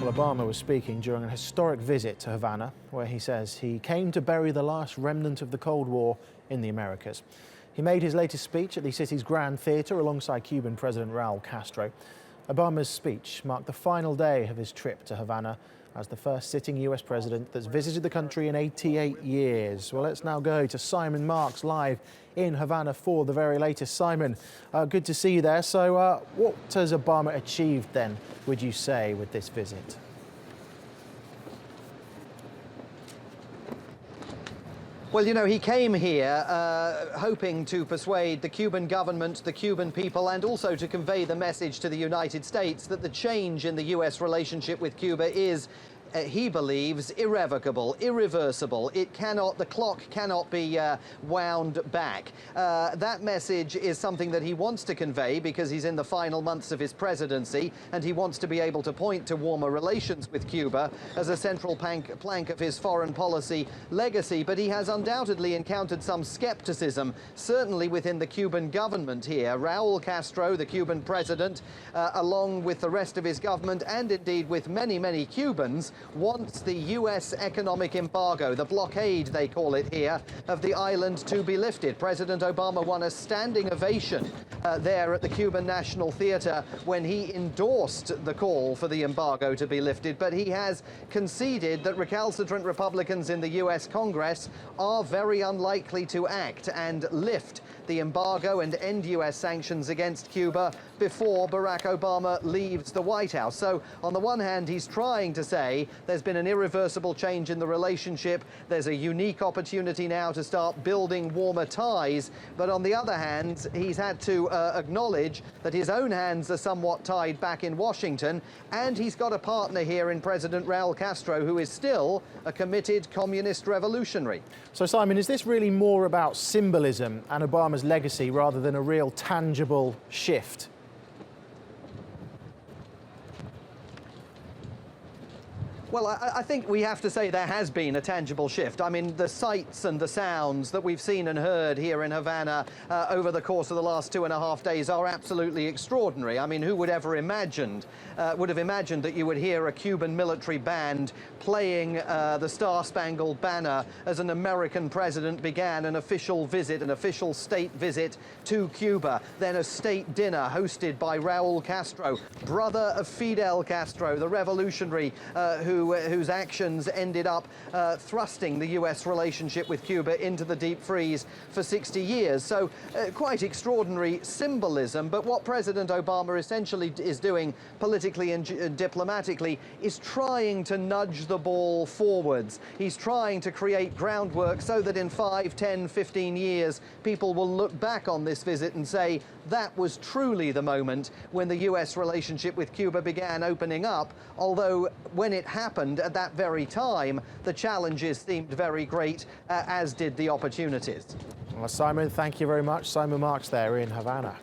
Well, Obama was speaking during a historic visit to Havana, where he says he came to bury the last remnant of the Cold War in the Americas. He made his latest speech at the city's Grand Theatre alongside Cuban President Raul Castro. Obama's speech marked the final day of his trip to Havana as the first sitting US president that's visited the country in 88 years. Well, let's now go to Simon Marks live in Havana for the very latest. Simon, good to see you there. So what has Obama achieved then, would you say, with this visit? Well, you know, he came here hoping to persuade the Cuban government, the Cuban people, and also to convey the message to the United States that the change in the US relationship with Cuba is, he believes, irrevocable, irreversible. The clock cannot be wound back. That message is something that he wants to convey because he's in the final months of his presidency, and he wants to be able to point to warmer relations with Cuba as a central plank of his foreign policy legacy. But he has undoubtedly encountered some skepticism, certainly within the Cuban government here. Raul Castro, the Cuban president, along with the rest of his government, and indeed with many, many Cubans, wants the US economic embargo, the blockade they call it here, of the island to be lifted. President Obama won a standing ovation there at the Cuban National Theatre when he endorsed the call for the embargo to be lifted, but he has conceded that recalcitrant Republicans in the US Congress are very unlikely to act and lift the embargo and end US sanctions against Cuba before Barack Obama leaves the White House. So on the one hand, he's trying to say there's been an irreversible change in the relationship. There's a unique opportunity now to start building warmer ties. But on the other hand, he's had to acknowledge that his own hands are somewhat tied back in Washington. And he's got a partner here in President Raul Castro, who is still a committed communist revolutionary. So, Simon, is this really more about symbolism and Obama's legacy rather than a real tangible shift? Well, I think we have to say there has been a tangible shift. I mean, the sights and the sounds that we've seen and heard here in Havana over the course of the last 2.5 days are absolutely extraordinary. I mean, who would ever would have imagined that you would hear a Cuban military band playing the Star-Spangled Banner as an American president began an official visit, an official state visit to Cuba, then a state dinner hosted by Raul Castro, brother of Fidel Castro, the revolutionary whose actions ended up thrusting the US relationship with Cuba into the deep freeze for 60 years. So quite extraordinary symbolism. But what President Obama essentially is doing politically and diplomatically is trying to nudge the ball forwards. He's trying to create groundwork so that in 5, 10, 15 years, people will look back on this visit and say, that was truly the moment when the US relationship with Cuba began opening up, although when it happened at that very time, the challenges seemed very great, as did the opportunities. Well, Simon, thank you very much. Simon Marks there in Havana.